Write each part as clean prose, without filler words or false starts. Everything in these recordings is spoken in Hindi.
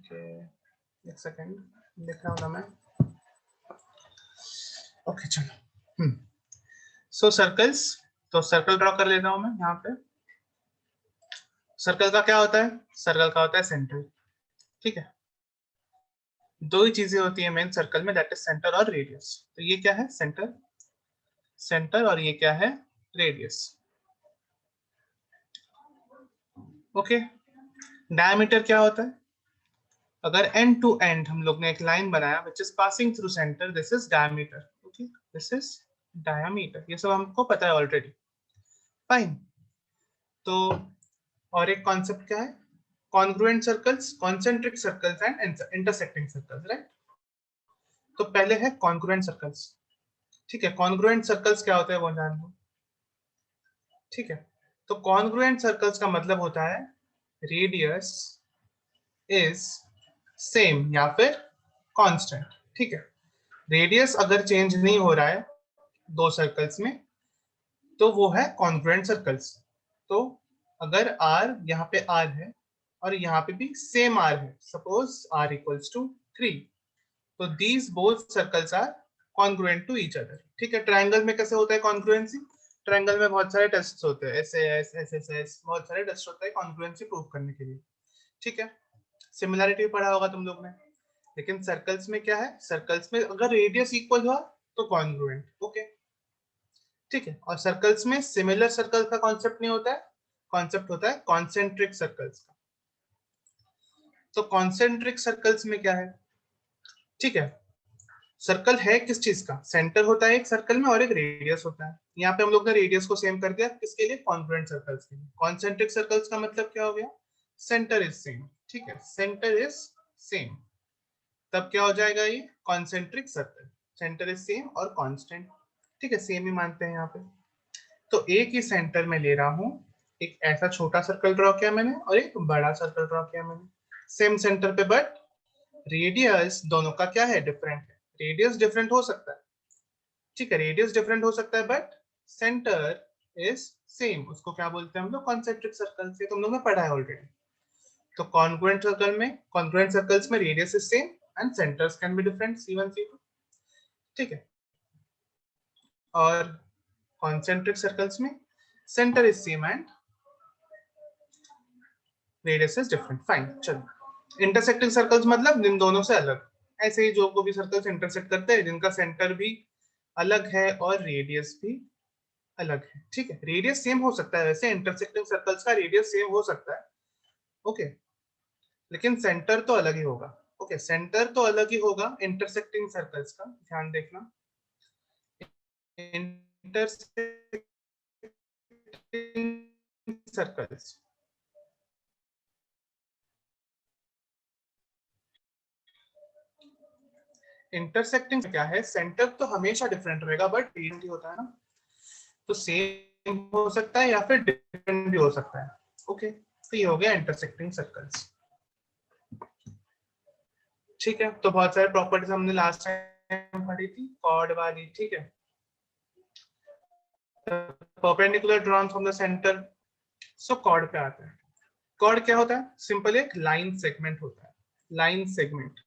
ओके एक सेकेंड देख रहा हूँ ना मैं। ओके चलो सो सर्कल्स, तो सर्कल ड्रॉ कर लेता हूँ मैं यहाँ पे। सर्कल का क्या होता है? सर्कल का होता है सेंटर। ठीक है, दो ही चीजें होती है मेन सर्कल में, दैट इज सेंटर और रेडियस। तो ये क्या है? सेंटर, सेंटर, और ये क्या है? रेडियस। ओके, डायमीटर क्या होता है? अगर एंड टू एंड हम लोग ने एक लाइन बनाया which is passing through centre, this is diameter. Okay, this is diameter. ये सब हमको पता है ऑलरेडी। फाइन। तो और एक कॉन्सेप्ट क्या है? Congruent circles, concentric circles and intersecting circles, right? तो पहले है कॉन्ग्रुएंट सर्कल्स। ठीक है, कॉन्ग्रुएंट सर्कल्स क्या होते हैं वो जान लो। ठीक है, तो कॉन्ग्रुएंट सर्कल्स का मतलब होता है रेडियस इज सेम या फिर कांस्टेंट। ठीक है, रेडियस अगर चेंज नहीं हो रहा है दो सर्कल्स में तो वो है कॉन्ग्रुएंट सर्कल्स। तो अगर r यहाँ पे r है और यहाँ पे भी सेम r है, सपोज r इक्वल्स टू 3, तो these both circles are congruent to each other. ठीक है, ट्रायंगल में कैसे होता है कॉन्ग्रुएंसी? ट्रायंगल में बहुत सारे टेस्ट होते हैं, SAS, SSS, बहुत सारे टेस्ट होते हैं कॉन्ग्रुएंसी प्रूव करने के लिए। ठीक है, सिमिलैरिटी पढ़ा होगा तुम लोग ने। लेकिन सर्कल्स में क्या है? सर्कल्स में अगर रेडियस इक्वल हुआ तो कॉन्ग्रुएंट। ओके, ठीक है, और सर्कल्स में सिमिलर सर्कल का कॉन्सेप्ट नहीं होता है, कॉन्सेप्ट होता है कॉन्सेंट्रिक सर्कल्स का। तो कॉन्सेंट्रिक सर्कल्स में क्या है? ठीक है, सर्कल है किस चीज का? सेंटर होता है एक सर्कल में और एक रेडियस होता है। यहाँ पे हम लोग ने रेडियस को सेम कर दिया, किसके लिए? कॉन्ग्रुएंट सर्कल्स के लिए। कॉन्सेंट्रिक सर्कल्स का मतलब क्या हो गया? Centre is same. ठीक है, सेंटर इज सेम, तब क्या हो जाएगा? ये concentric circle. Centre is same और कांस्टेंट। ठीक है, सेम ही मानते हैं यहाँ पे। तो एक ही सेंटर में ले रहा हूँ, एक ऐसा छोटा सर्कल ड्रॉ किया मैंने और एक बड़ा सर्कल ड्रॉ किया मैंने, सेम सेंटर पे, बट रेडियस दोनों का क्या है? डिफरेंट है। रेडियस डिफरेंट हो सकता है, ठीक है, रेडियस डिफरेंट हो सकता है, बट सेंटर इज सेम। उसको क्या बोलते हैं हम लोग? Concentric circle. से तुम लोग ने पढ़ा है ऑलरेडी। तो कॉन्ग्रुएंट सर्कल में, कॉन्ग्रुएंट सर्कल्स में radius is same and centres can be different, C1 C2। ठीक है, और कॉन्सेंट्रिक सर्कल्स में centre is same and radius is different. Fine, चलो। इंटरसेक्टिंग सर्कल्स मतलब इन दोनों से अलग। ऐसे ही जो को भी सर्कल्स इंटरसेक्ट करते हैं जिनका सेंटर भी अलग है और रेडियस भी अलग है। ठीक है, रेडियस सेम हो सकता है, वैसे इंटरसेक्टिंग सर्कल्स का रेडियस सेम हो सकता है। ओके, लेकिन सेंटर तो अलग ही होगा। ओके, सेंटर तो अलग ही होगा इंटरसेक्टिंग सर्कल्स का, ध्यान देखना। इंटरसेक्टिंग सर्कल्स, इंटरसेक्टिंग क्या है? सेंटर तो हमेशा डिफरेंट रहेगा बट रेडियस ही होता है ना, तो सेम हो सकता है या फिर डिफरेंट भी हो सकता है। ओके, तो ये हो गया इंटरसेक्टिंग सर्कल्स। ठीक है, तो बहुत सारे प्रॉपर्टीज हमने लास्ट टाइम पढ़ी थी कॉर्ड वाली। ठीक है, perpendicular drawn from the centre. So chord पे आता है। कॉर्ड क्या होता है? सिंपल एक लाइन सेगमेंट होता है, लाइन सेगमेंट।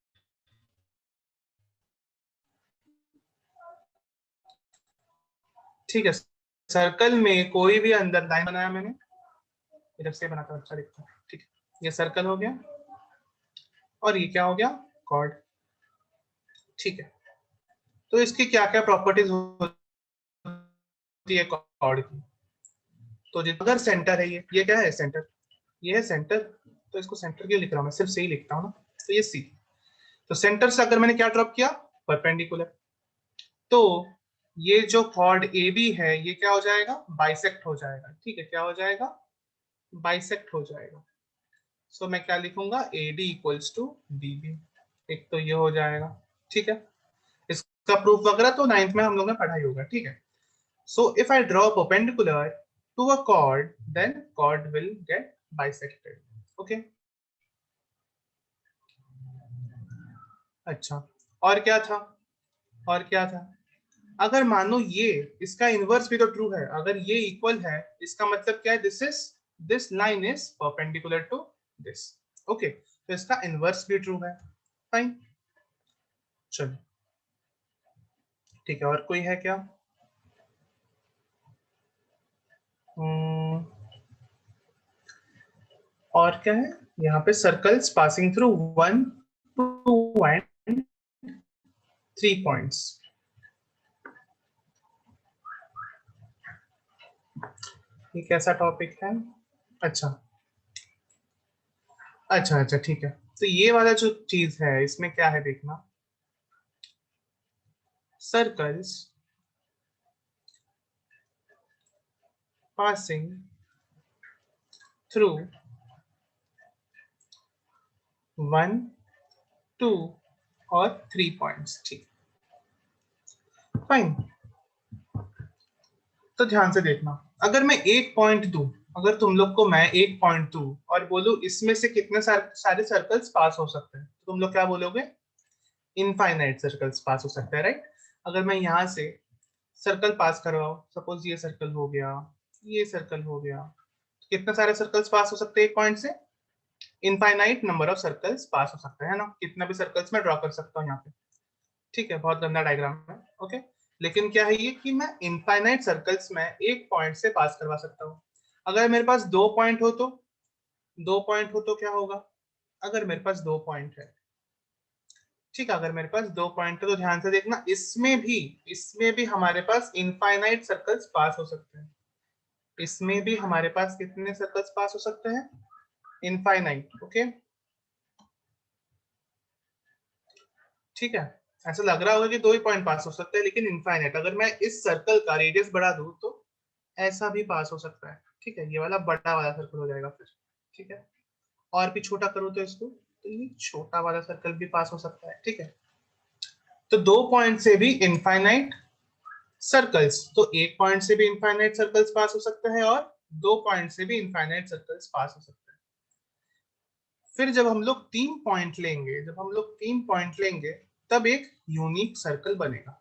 ठीक है, सर्कल में कोई भी अंदर लाइन बनाया मैंने, इधर से बनाकर अच्छा दिखता है। ठीक है, ये सर्कल हो गया और ये क्या हो गया? कॉर्ड। ठीक है, तो इसकी क्या क्या प्रॉपर्टीज होती है कॉर्ड की? तो अगर सेंटर है, ये क्या है? सेंटर, ये है सेंटर। तो इसको सेंटर क्यों लिख रहा हूँ मैं? सिर्फ सही लिखता हूँ ना। तो ये सी, तो सेंटर से अगर मैंने क्या ड्रॉप किया? परपेंडिकुलर। तो ये जो कॉर्ड ए बी है ये क्या हो जाएगा? बाइसेक्ट हो जाएगा। ठीक है, क्या हो जाएगा? बाइसेक्ट हो जाएगा। सो मैं क्या लिखूंगा? A D equals to D B. एक तो ये हो जाएगा। ठीक है, इसका प्रूफ वगैरह तो 9th में हम लोग ने पढ़ाई होगा। ठीक है, so if I draw perpendicular to a chord then chord will get bisected. Okay, अच्छा, और क्या था? और क्या था? अगर मानो ये, इसका इनवर्स भी तो ट्रू है। अगर ये इक्वल है इसका मतलब क्या है? This is, this line is perpendicular to this. Okay, तो इसका इनवर्स भी ट्रू है। फाइन, चलो ठीक है। और कोई है क्या? और क्या है यहाँ पे? Circles passing through 1, 2 and 3 points. ये कैसा टॉपिक है? अच्छा अच्छा अच्छा, ठीक है। तो ये वाला जो चीज है इसमें क्या है देखना। सर्कल्स पासिंग थ्रू 1, 2 और 3 पॉइंट्स, ठीक। फाइन, तो ध्यान से देखना। अगर मैं एक पॉइंट दूं, अगर तुम लोग को मैं एक पॉइंट दूं और बोलूं इसमें से कितने सारे सर्कल्स पास हो सकते हैं, तो तुम लोग क्या बोलोगे? इनफाइनाइट सर्कल्स पास हो सकते हैं, राइट। अगर मैं यहाँ से सर्कल पास करवाओ, सपोज ये सर्कल हो गया, ये सर्कल हो गया, तो कितने सारे सर्कल्स पास हो सकते हैं एक पॉइंट से? इनफाइनाइट नंबर ऑफ सर्कल्स पास हो सकते हैं ना, कितना भी सर्कल्स मैं ड्रॉ कर सकता हूँ यहाँ पे। ठीक है, बहुत गंदा डायग्राम है, ओके। लेकिन क्या है ये कि मैं इनफाइनाइट सर्कल्स में एक पॉइंट से पास करवा सकता हूँ। अगर मेरे पास 2 पॉइंट हो तो, 2 पॉइंट हो तो क्या होगा? अगर मेरे पास 2 पॉइंट है, ठीक है, अगर मेरे पास 2 पॉइंट है तो ध्यान से देखना, इसमें भी हमारे पास इनफाइनाइट सर्कल्स पास हो सकते हैं। इसमें भी हमारे पास कितने सर्कल्स पास हो सकते हैं? Infinite, okay. ठीक है, ऐसा लग रहा होगा कि 2 ही पॉइंट पास हो सकते हैं, लेकिन इनफाइनाइट। अगर मैं इस सर्कल का रेडियस बढ़ा दूं तो ऐसा भी पास हो सकता है। ठीक है, ये वाला बड़ा वाला सर्कल हो जाएगा फिर। ठीक है, और भी छोटा करूँ तो इसको, तो ये छोटा वाला सर्कल भी पास हो सकता है। ठीक है, तो 2 पॉइंट से भी इनफाइनाइट सर्कल्स, तो एक पॉइंट से भी इनफाइनाइट सर्कल्स पास हो सकते हैं और 2 पॉइंट से भी इनफाइनाइट सर्कल्स पास हो सकते हैं। फिर जब हम लोग 3 पॉइंट लेंगे, तब एक यूनिक सर्कल बनेगा।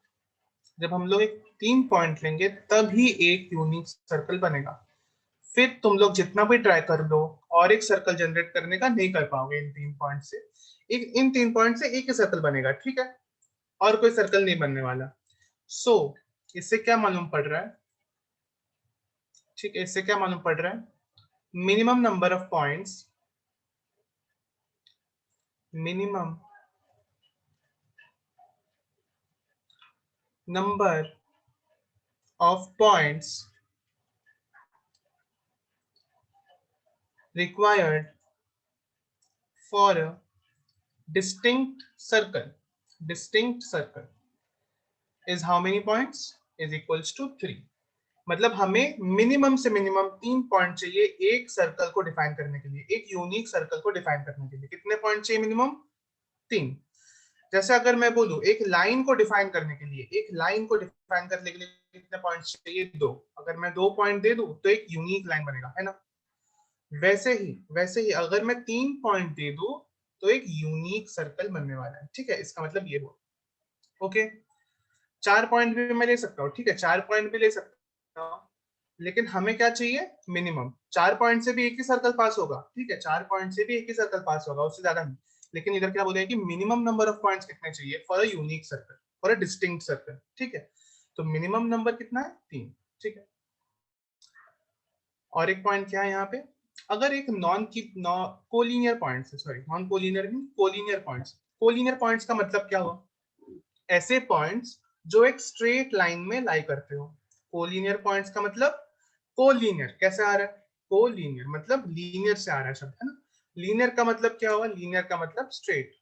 जब हम लोग एक 3 पॉइंट लेंगे तभी एक यूनिक सर्कल बनेगा। फिर तुम लोग जितना भी ट्राई कर लो और एक सर्कल जनरेट करने का, नहीं कर पाओगे इन 3 पॉइंट से। इन 3 पॉइंट से एक ही सर्कल बनेगा, ठीक है, और कोई सर्कल नहीं बनने वाला। सो इससे क्या मालूम पड़ रहा है? ठीक है, इससे क्या मालूम पड़ रहा है? Minimum number of points, minimum number of points required for a distinct circle is how many points? Is equals to 3। मतलब हमें मिनिमम से मिनिमम 3 पॉइंट चाहिए एक सर्कल को डिफाइन करने के लिए, एक यूनिक सर्कल को डिफाइन करने के लिए। कितने पॉइंट चाहिए मिनिमम? 3। जैसे अगर मैं बोलूं एक लाइन को डिफाइन करने के लिए, कितने पॉइंट चाहिए? 2। अगर मैं 2 पॉइंट दे दूं तो एक यूनिक लाइन बनेगा, है ना। वैसे ही अगर मैं 3 पॉइंट दे दूं तो एक यूनिक सर्कल बनने वाला है। ठीक है, इसका मतलब ये हुआ, ओके। 4 पॉइंट भी मैं ले सकता हूँ, ठीक है, 4 पॉइंट भी ले सकता हूँ, लेकिन हमें क्या चाहिए? मिनिमम। 4 पॉइंट से भी एक ही सर्कल पास होगा, ठीक है, 4 पॉइंट से भी एक ही सर्कल पास होगा, उससे ज्यादा नहीं। लेकिन इधर क्या बोले कि मिनिमम नंबर ऑफ पॉइंट्स कितने चाहिए for a unique circle, for a distinct circle. ठीक है, तो मिनिमम नंबर कितना है? 3। ठीक है, और एक पॉइंट क्या है यहाँ पे? अगर एक collinear points, sorry non collinear नहीं, कोलिनियर पॉइंट्स का मतलब क्या हुआ? ऐसे पॉइंट्स जो एक स्ट्रेट लाइन में लाई करते हो। कोलिनियर पॉइंट्स का मतलब, कोलिनियर कैसे आ रहा है? कोलिनियर मतलब लीनियर से आ रहा है शब्द, है ना। लीनियर का मतलब क्या हुआ? लीनियर का मतलब स्ट्रेट।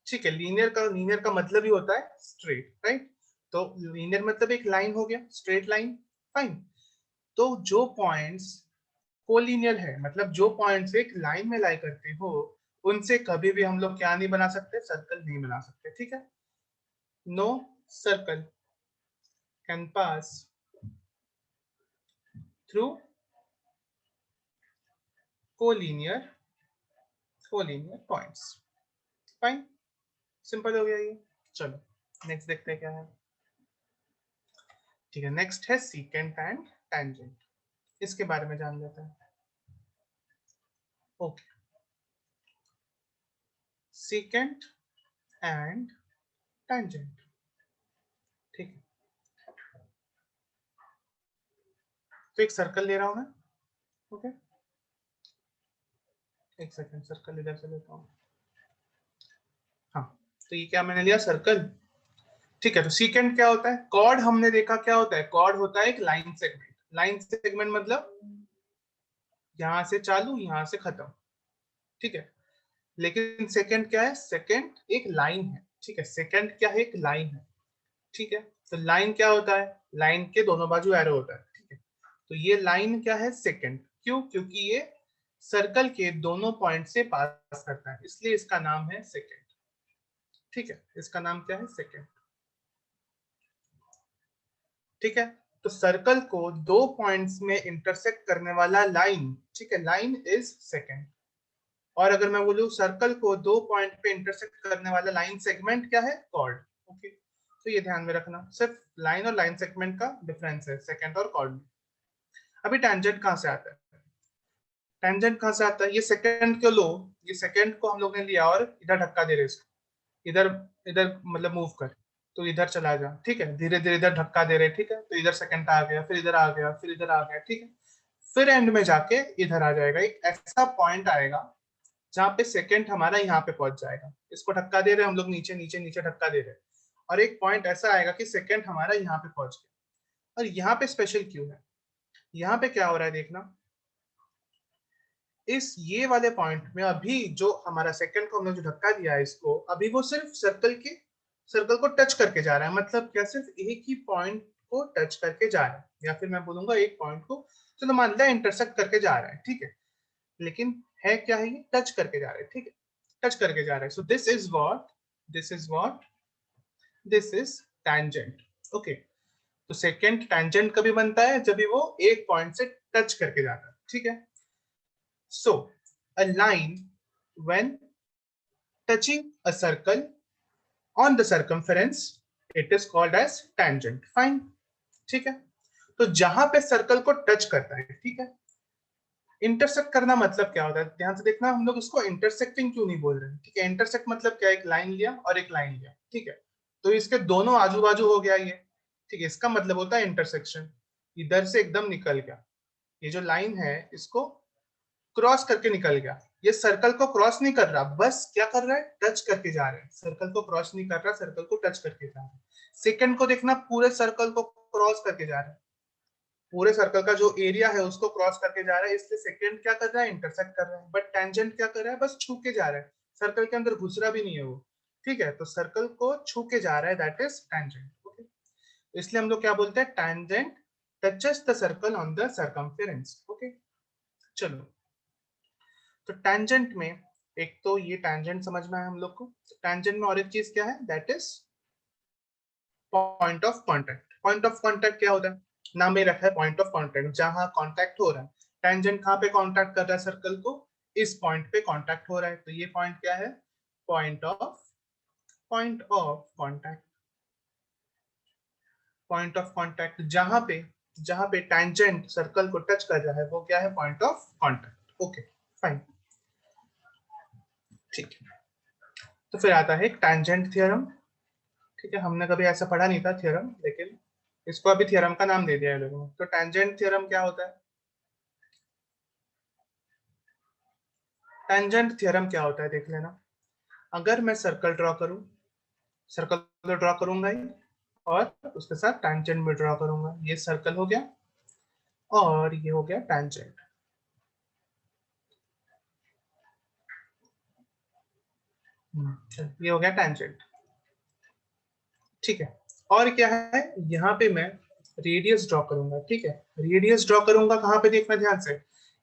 ठीक है, लीनियर का मतलब ही होता है स्ट्रेट, राइट। तो लीनियर मतलब एक लाइन हो गया, स्ट्रेट लाइन। फाइन, तो जो पॉइंट्स कोलिनियर है, मतलब जो पॉइंट्स एक लाइन में लाई करते हो, उनसे कभी भी हम लोग क्या नहीं बना सकते? सर्कल नहीं बना सकते। ठीक है, no circle can pass through collinear points. Fine, simple हो गया ये। चलो नेक्स्ट देखते हैं क्या है। ठीक है, नेक्स्ट है सीकेंट एंड टेंजेंट, इसके बारे में जान लेते हैं। ओके, secant and tangent, ठीक है। तो एक सर्कल ले रहा हूं मैं, ओके, एक सेकंड सर्कल इधर से लेता हूँ। हाँ, तो ये क्या मैंने लिया सर्कल, ठीक है। तो सीकेंट क्या होता है, कॉर्ड हमने देखा क्या होता है, कॉर्ड होता है एक लाइन सेगमेंट। लाइन सेगमेंट मतलब यहां से चालू यहां से खत्म, ठीक है। लेकिन सेकंड क्या है, सेकंड एक लाइन है, ठीक है। सेकंड क्या है, एक लाइन है, ठीक है। तो लाइन क्या होता है, लाइन के दोनों बाजू एरो होता है, ठीक है। तो ये लाइन क्या है, सेकंड, क्यों, क्योंकि ये सर्कल के दोनों पॉइंट से पास करता है, इसलिए इसका नाम है सेकंड, ठीक है। इसका नाम क्या है, सेकंड, ठीक है। तो सर्कल को दो पॉइंट्स में इंटरसेक्ट करने वाला लाइन, ठीक है, लाइन इज सेकंड। और अगर मैं बोलूं सर्कल को दो पॉइंट पे इंटरसेक्ट करने वाला लाइन सेगमेंट क्या है, कॉर्ड, ओके। तो ये ध्यान में रखना, सिर्फ लाइन और लाइन सेगमेंट का डिफरेंस है सेकंड और कॉर्ड में। अभी टेंजेंट कहां से आता है, टेंजेंट कहां से आता है, ये सेकंड को लो, ये सेकंड को हम लोग ने लिया और इधर धक्का दे रहे इसको, इधर इधर मतलब मूव कर, तो इधर चला जा, ठीक है। धीरे धीरे इधर धक्का दे रहे, ठीक है। तो इधर सेकंड आ गया, फिर इधर आ गया, फिर इधर आ गया, ठीक है। फिर एंड में जाके इधर आ जाएगा, एक ऐसा पॉइंट आएगा जहां पे सेकंड हमारा यहाँ पे पहुंच जाएगा, इसको धक्का दे रहे हम लोग, नीचे नीचे नीचे धक्का दे रहे, और एक पॉइंट ऐसा आएगा कि सेकंड हमारा यहाँ पे पहुंच गया। और यहाँ पे स्पेशल क्यों है, यहाँ पे क्या हो रहा है देखना, इस ये वाले पॉइंट में अभी जो हमारा सेकंड को हमने जो धक्का दिया है इसको, अभी वो सिर्फ सर्कल को टच करके जा रहा है, मतलब क्या, सिर्फ एक ही पॉइंट को टच करके जा रहा है, या फिर मैं बोलूंगा एक पॉइंट को, चलो मान लिया इंटरसेक्ट करके जा रहा है, ठीक है। लेकिन है क्या है, ये टच करके जा रहा है, ठीक है, टच करके जा रहा है। So this is tangent, okay. तो सेकंड टैंजेंट कभी बनता है जब भी वो एक पॉइंट से टच करके जाता है, ठीक है। So a line when touching a circle on the circumference it is called as tangent, fine, ठीक है। तो जहां पे सर्कल को टच करता है, ठीक है, इंटरसेक्ट करना मतलब क्या होता है, ध्यान से देखना, हम लोग इसको इंटरसेक्टिंग क्यों नहीं बोल रहे, ठीक है। इंटरसेक्ट मतलब क्या, एक लाइन लिया और एक लाइन लिया, ठीक है। तो इसके दोनों आजू बाजू हो गया ये, ठीक है, इसका मतलब होता है इंटरसेक्शन। इधर से एकदम निकल गया, ये जो लाइन है इसको क्रॉस करके निकल गया, ये सर्कल को क्रॉस नहीं कर रहा, बस क्या कर रहा है, टच करके जा रहा है, सर्कल को क्रॉस नहीं कर रहा, सर्कल को टच करके जा रहा है। सेकंड को देखना, पूरे सर्कल को क्रॉस करके जा रहा है, पूरे सर्कल का जो एरिया है उसको क्रॉस करके जा रहा है, इसलिए सेकंड क्या कर रहा है, इंटरसेक्ट कर रहा है। बट टेंजेंट क्या कर रहा है, बस छू के जा रहा है, सर्कल के अंदर घुस रहा भी नहीं है वो, ठीक है। तो सर्कल को छू के जा रहा है, दैट इज टेंजेंट, ओके। इसलिए हम लोग क्या बोलते हैं, tangent touches the circle on the circumference, okay. चलो, तो टैंजेंट में एक तो ये टैंजेंट समझना है हम लोग को, टैंजेंट में और एक चीज क्या है, that is point of contact. Point of contact क्या होता है, नाम में रखा है पॉइंट ऑफ कांटेक्ट, जहां कांटेक्ट हो रहा है। टैंजेंट कहां पे कांटेक्ट कर रहा है सर्कल को, इस पॉइंट पे कांटेक्ट हो रहा है, तो ये पॉइंट क्या है, point of contact. Point of contact जहां पे टैंजेंट सर्कल को टच कर रहा है वो क्या है, point of contact, okay, fine, ठीक है। तो फिर आता है टैंजेंट थ्योरम, ठीक है। हमने कभी ऐसा पढ़ा नहीं था थ्योरम, लेकिन इसको अभी थ्योरम का नाम दे दिया है लोगों ने। तो टेंजेंट थ्योरम क्या होता है, टेंजेंट थ्योरम क्या होता है देख लेना। अगर मैं सर्कल ड्रॉ करूं, सर्कल तो ड्रॉ करूंगा ही, और उसके साथ टेंजेंट भी ड्रॉ करूंगा, ये सर्कल हो गया और ये हो गया टेंजेंट, ये हो गया टेंजेंट, ठीक है। और क्या है, यहाँ पे मैं रेडियस ड्रॉ करूंगा, ठीक है। रेडियस ड्रॉ करूंगा कहाँ पे, देखना ध्यान से,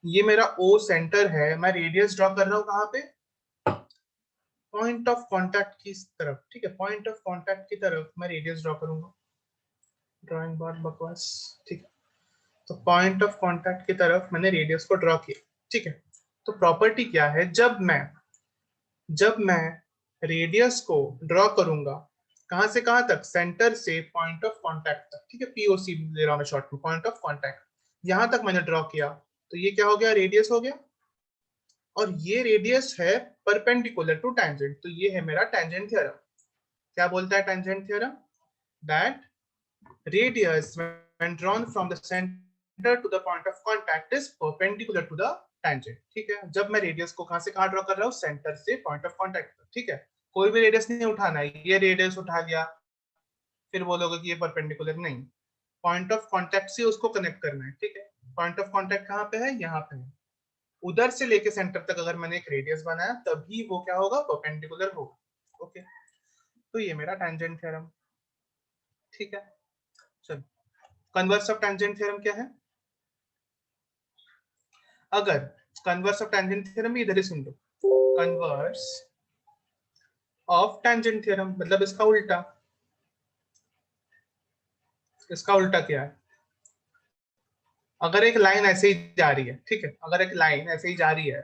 ये मेरा ओ सेंटर है, मैं रेडियस ड्रॉ कर रहा हूँ कहाँ पे, पॉइंट ऑफ कांटेक्ट की तरफ, ठीक है। पॉइंट ऑफ कांटेक्ट की तरफ मैं रेडियस ड्रॉ करूंगा, ड्राइंग बहुत बकवास, ठीक है। तो पॉइंट ऑफ कांटेक्ट की तरफ मैंने रेडियस को ड्रॉ किया, ठीक है। तो प्रॉपर्टी क्या है, जब मैं रेडियस को ड्रॉ करूंगा, कहां से कहां तक, सेंटर से पॉइंट ऑफ कांटेक्ट तक, ठीक है। पीओसी ले रहा हूं मैं शॉर्ट में, पॉइंट ऑफ कांटेक्ट, यहां तक मैंने ड्रॉ किया, तो ये क्या हो गया, रेडियस हो गया, और ये रेडियस है परपेंडिकुलर टू टेंजेंट, तो ये है मेरा टेंजेंट थ्योरम। क्या बोलता है tangent theorem? That radius when drawn from the centre to the point of contact is perpendicular to the tangent. ठीक है, जब मैं रेडियस को कहां से कहां ड्रॉ कर रहा हूं? सेंटर से पॉइंट ऑफ कांटेक्ट पर। ठीक है, कोई भी रेडियस नहीं उठाना है, ये रेडियस उठा लिया फिर बोलोगे कि ये परपेंडिकुलर नहीं, पॉइंट ऑफ कांटेक्ट से उसको कनेक्ट करना है। ठीक है, पॉइंट ऑफ कांटेक्ट कहां पे है? यहाँ पे है। उधर से लेके सेंटर तक अगर मैंने एक रेडियस बनाया तभी वो क्या होगा? परपेंडिकुलर होगा। ओके, तो ये मेरा टेंजेंट थ्योरम। ठीक है, चलो कन्वर्स ऑफ टेंजेंट थ्योरम क्या है? अगर कन्वर्स ऑफ टेंजेंट थ्योरम इधर ही सुन लो, कन्वर्स ऑफ टेंजेंट थ्योरम मतलब इसका उल्टा। इसका उल्टा क्या है? अगर एक लाइन ऐसे ही जा रही है, ठीक है, अगर एक लाइन ऐसे ही जा रही है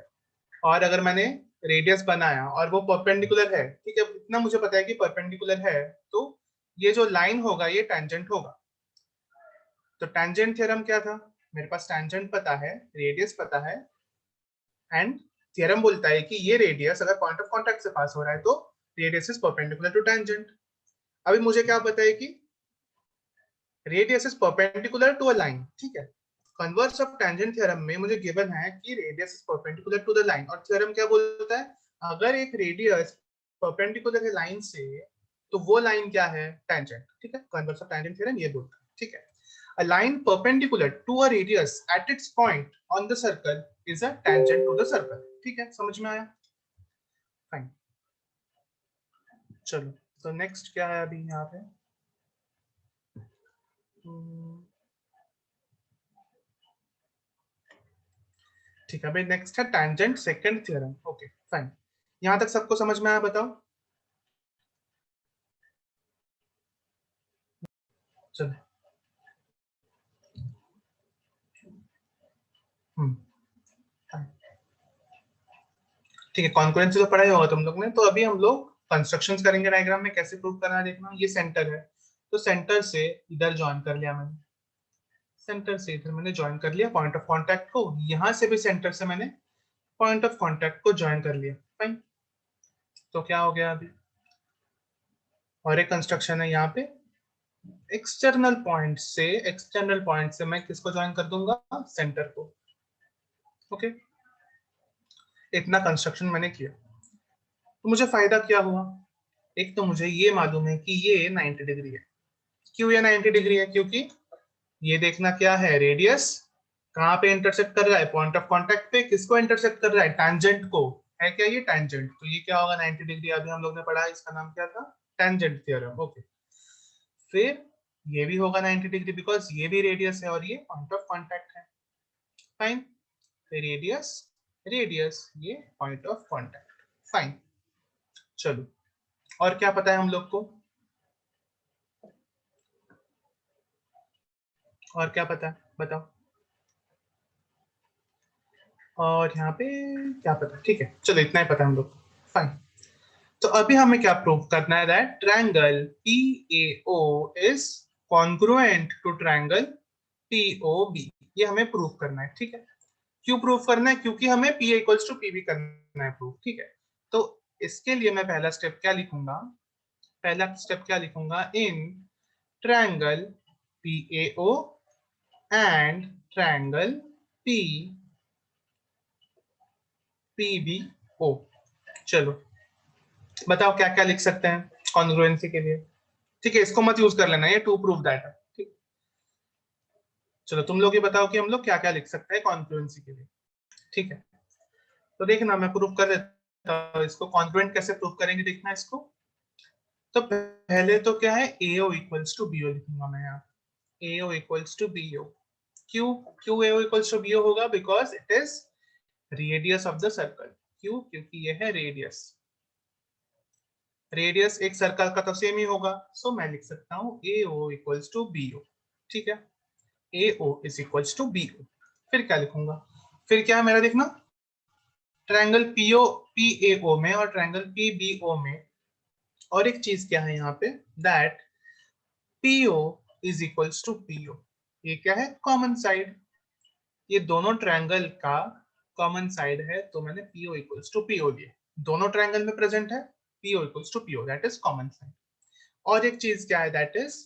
और अगर मैंने रेडियस बनाया और वो परपेंडिकुलर है, ठीक है, इतना मुझे पता है कि परपेंडिकुलर है, तो ये जो लाइन होगा ये टेंजेंट होगा। तो टेंजेंट थ्योरम क्या था? मेरे पास टेंजेंट पता है, रेडियस पता है, एंड थ्योरम बोलता है कि ये रेडियस अगर पॉइंट ऑफ कांटेक्ट से पास हो रहा है तो radius is perpendicular to tangent. अभी मुझे क्या पता है कि radius is perpendicular to a line. ठीक है, कन्वर्स ऑफ टेंजेंट थ्योरम में मुझे गिवन है कि radius is perpendicular to the line, और थ्योरम क्या बोलता है? अगर एक रेडियस परपेंडिकुलर है लाइन से तो वो लाइन क्या है? टेंजेंट। ठीक है, कन्वर्स ऑफ टेंजेंट थ्योरम ये बोलता है। ठीक है, a line perpendicular to a radius at its point on the circle is a tangent to the circle। ठीक है, समझ में आया? फाइन, चलो तो नेक्स्ट क्या है अभी यहाँ पे? ठीक है, अभी नेक्स्ट है tangent second theorem. Okay fine, यहाँ तक सबको समझ में आया? बताओ। चलो, ठीक है, कॉन्करेंसी तो पढ़ा ही होगा तुम लोग ने। तो अभी हम लोग कंस्ट्रक्शंस करेंगे डायग्राम में, कैसे प्रूव करना है देखना। ये सेंटर है, तो सेंटर से इधर ज्वाइन कर लिया मैंने, सेंटर से इधर मैंने ज्वाइन कर लिया पॉइंट ऑफ कांटेक्ट को, यहाँ से भी सेंटर से मैंने पॉइंट ऑफ कांटेक्ट को ज्वाइन कर लिया। फाइन, तो क्या हो गया अभी? और एक कंस्ट्रक्शन है यहाँ पे, एक्सटर्नल पॉइंट से मैं किसको ज्वाइन कर दूंगा? सेंटर को। ओके, इतना कंस्ट्रक्शन मैंने किया, तो मुझे फायदा क्या हुआ? एक तो मुझे ये मालूम है कि ये 90 डिग्री है। क्यों ये 90 डिग्री है? क्योंकि ये देखना क्या है, रेडियस कहाँ पे इंटरसेक्ट कर रहा है? पॉइंट ऑफ कांटेक्ट पे। किसको इंटरसेक्ट कर रहा है? टैंजेंट को। है क्या ये टैंजेंट? तो ये क्या होगा 90 डिग्री? अभी हम लोग ने पढ़ा है, इसका नाम क्या था? Tangent theorem. ओके, फिर ये भी होगा 90 डिग्री बिकॉज ये भी रेडियस है और ये पॉइंट ऑफ कांटेक्ट है। फाइन, रेडियस रेडियस ये पॉइंट ऑफ कांटेक्ट। फाइन, चलो और क्या पता है हम लोग को? और क्या पता है बताओ? और यहाँ पे क्या पता? ठीक है, चलो इतना ही पता है हम लोग को। फाइन, तो अभी हमें क्या प्रूव करना है? That triangle PAO is congruent to triangle POB। ये हमें प्रूव करना है। ठीक है, क्यों प्रूव करना है? क्योंकि हमें P इक्वल्स टू PB करना है प्रूव। ठीक है, तो इसके लिए मैं पहला स्टेप क्या लिखूंगा? पहला स्टेप क्या लिखूंगा? In triangle PAO and triangle PBO। चलो बताओ क्या क्या लिख सकते हैं कॉन्ग्रुएंसी के लिए? ठीक है, इसको मत यूज कर लेना, ये टू प्रूव दैट है। ठीक, चलो तुम लोग ये बताओ कि हम लोग क्या क्या लिख सकते हैं कॉन्ग्रुएंसी के लिए। ठीक है, तो देखना मैं प्रूव कर देता हूं इसको। कॉन्ग्रुएंट कैसे प्रूव करेंगे देखना इसको। तो पहले तो क्या है, AO इक्वल्स टू BO लिखूंगा मैं यहाँ। AO equals to BO। क्यों क्यों AO इक्वल्स टू BO होगा? Because it is radius of the circle. क्यों? क्योंकि ये है रेडियस। रेडियस एक सर्कल का तो सेम ही होगा, सो मैं लिख सकता हूँ AO इक्वल्स टू BO। ठीक है, AO is equals to BO। फिर क्या लिखूंगा? फिर क्या है मेरा देखना, ट्रायंगल PAO में और ट्रायंगल PBO में और एक चीज क्या है यहाँ पे, that PO is equals to PO। ये क्या है? Common side. ये दोनों ट्रायंगल का कॉमन साइड है, तो मैंने PO इक्वल्स टू PO लिया। दोनों ट्रायंगल में प्रेजेंट है, PO equals to PO, that is common side. और एक चीज क्या है, दैट इज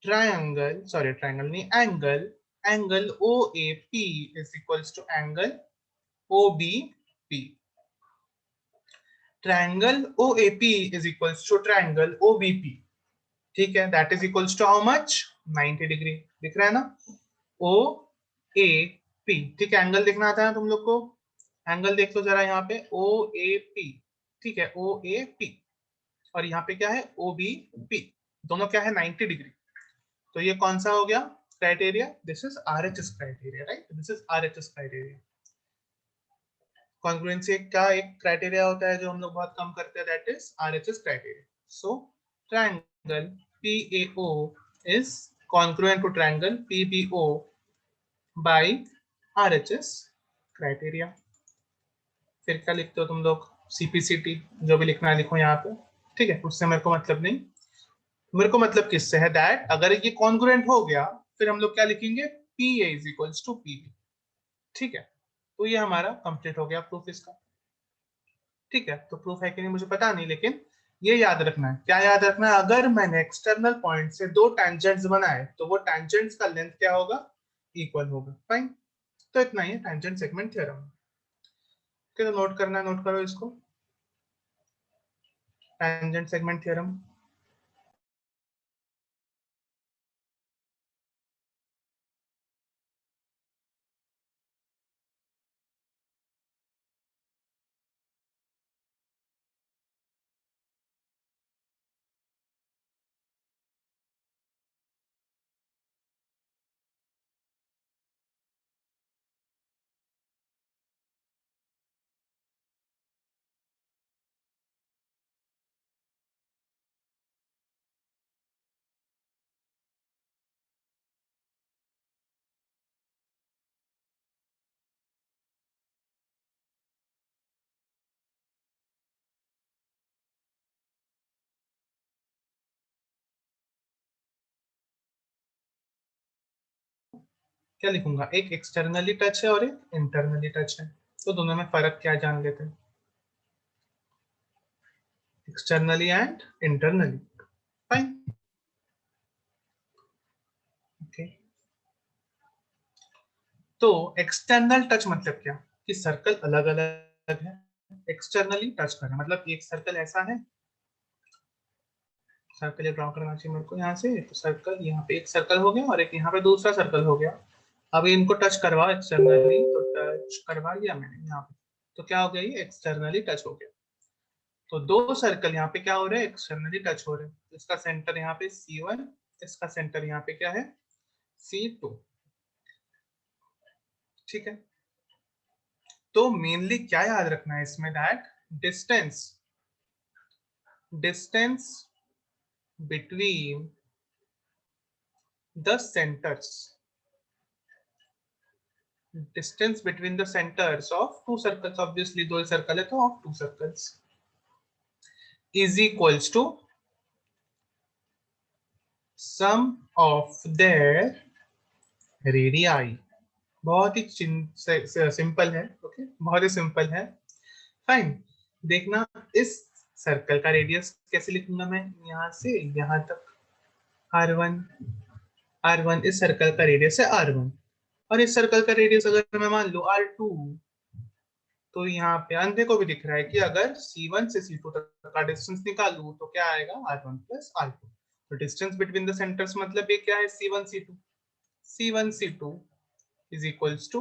ट्रायंगल नहीं, angle OAP is equals to angle OBP। Triangle OAP is equals to triangle OBP, ठीक है, that is equals to how much, 90 degree. दिख रहा है ना, OAP, ठीक है। एंगल देखना आता है तुम लोग को, एंगल देख लो जरा यहाँ पे, OAP, ठीक है, OAP। और यहाँ पे क्या है, OBP, दोनों क्या है, 90 डिग्री। तो ये कौन सा हो गया criteria, this is RHS criteria, right, this is RHS criteria. Congruency का एक क्राइटेरिया होता है जो हम लोग बहुत कम करते हैं, that is RHS criteria. So triangle PAO is congruent to triangle PBO by RHS criteria। फिर क्या लिखते हो तुम लोग, CPCT, जो भी लिखना है लिखो यहाँ पे, ठीक है, उससे मेरे को मतलब नहीं। मेरे को मतलब किससे है, दैट अगर ये कॉन्ग्रुएंट हो गया फिर हम लोग क्या लिखेंगे, PA is equals to PB, ठीक है। तो ये हमारा कंप्लीट हो गया प्रूफ इसका, ठीक है। तो प्रूफ है कि नहीं मुझे पता नहीं, लेकिन ये याद रखना है, क्या याद रखना है, अगर मैंने एक्सटर्नल पॉइंट से दो टैंजेंट्स बनाए तो वो टैंजेंट्स का लेंथ क्या होगा, इक्वल होगा, फाइन। तो इतना ही है टैंजेंट सेगमेंट थ्योरम। ठीक है, तो नोट करना, नोट करो इसको, टैंजेंट सेगमेंट थ्योरम। क्या लिखूंगा, एक एक्सटर्नली टच है और एक इंटरनली टच है, तो दोनों में फर्क क्या जान लेते हैं, externally and internally, fine, okay. तो एक्सटर्नल टच मतलब क्या, कि सर्कल अलग अलग है, एक्सटर्नली टच करना मतलब एक सर्कल ऐसा है, सर्कल ड्रॉ करना चाहिए मेरे को यहाँ से, तो सर्कल यहाँ पे एक सर्कल हो गया और एक यहाँ पे दूसरा सर्कल हो गया। अब इनको टच करवाओ एक्सटर्नली, तो टच करवा लिया मैंने यहाँ पे, तो क्या हो गया, ये एक्सटर्नली टच हो गया। तो दो सर्कल यहाँ पे क्या हो रहे हैं, एक्सटर्नली टच हो रहे हैं। इसका सेंटर यहाँ पे C1, इसका सेंटर यहाँ पे क्या है, C2, ठीक है। तो मेनली क्या याद रखना है इसमें, that distance distance between the centres, distance between the centers of two circles, obviously दो सर्कल है तो of two circles, is equals to sum of their radii। बहुत ही सिंपल है, ओके, बहुत ही सिंपल है, फाइन। देखना, इस सर्कल का रेडियस कैसे लिखूंगा मैं, यहाँ से यहाँ तक R1, R1 इस सर्कल का रेडियस है R1, और इस सर्कल का रेडियस अगर मैं मान लू R2, तो यहाँ पे अंधे को भी दिख रहा है कि अगर C1 से C2 तक का डिस्टेंस निकालू तो क्या आएगा, R1 प्लस R2। तो डिस्टेंस बिटवीन द सेंटर्स मतलब ये क्या है, C1 C2, C1 C2 is equals to,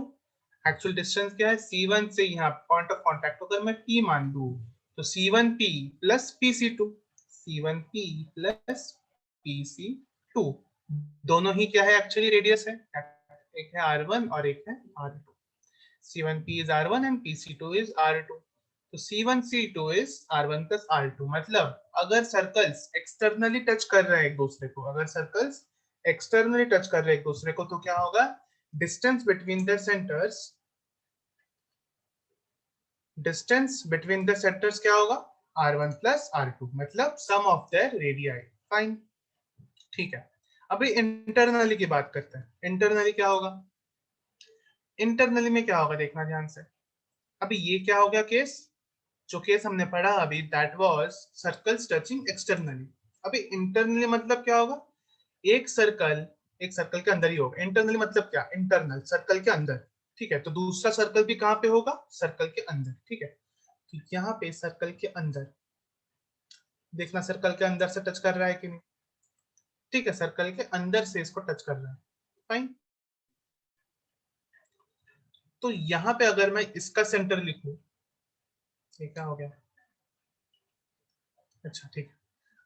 actual distance क्या है, C1 से यहाँ पॉइंट ऑफ कांटेक्ट अगर मैं P मान लू, तो C1P plus PC2, C1P plus PC2, दोनों ही क्या है, एक्चुअली रेडियस है, एक है R1 और एक है R2। C1P is R1 and PC2 is R2, तो C1 C2 is R1 plus R2। मतलब अगर सर्कल्स एक्सटर्नली टच कर रहे हैं एक दूसरे को, अगर सर्कल्स एक्सटर्नली टच कर रहे हैं एक दूसरे को, तो क्या होगा, distance between the centres, distance between the centres क्या होगा, R1 plus R2, मतलब सम ऑफ देयर रेडियाई, फाइन, ठीक है। अभी इंटरनली की बात करते हैं, इंटरनली क्या होगा, इंटरनली में क्या होगा देखना ध्यान से। अभी ये क्या हो गया केस, जो केस हमने पढ़ा अभी, that was circles touching externally. अभी इंटरनली मतलब क्या होगा, एक सर्कल के अंदर ही होगा। इंटरनली मतलब क्या, इंटरनल सर्कल के अंदर, ठीक है। तो दूसरा सर्कल भी कहाँ पे होगा, सर्कल के अंदर, ठीक है। तो यहाँ पे सर्कल के अंदर देखना, सर्कल के अंदर से टच कर रहा है कि नहीं, ठीक है, सर्कल के अंदर से इसको टच कर रहा है, फाइन। तो यहाँ पे अगर मैं इसका सेंटर लिखूं, ये क्या हो गया, अच्छा ठीक है,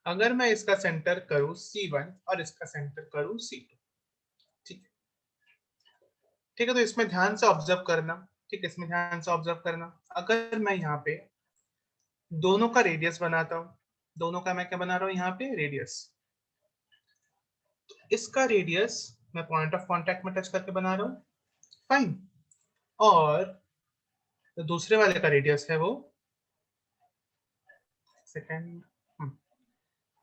अगर मैं इसका सेंटर करूं C1 और इसका सेंटर करूं C2, ठीक है, ठीक है। तो इसमें ध्यान से ऑब्जर्व करना, ठीक है, इसमें ध्यान से ऑब्जर्व करना। अगर मैं यहाँ पे दोनों का रेडियस बनाता हूँ, दोनों का मैं क्या बना रहा हूँ यहाँ पे, रेडियस। तो इसका रेडियस मैं पॉइंट ऑफ कांटेक्ट में टच करके बना रहा हूँ, फाइन। और तो दूसरे वाले का रेडियस है वो, सेकेंड,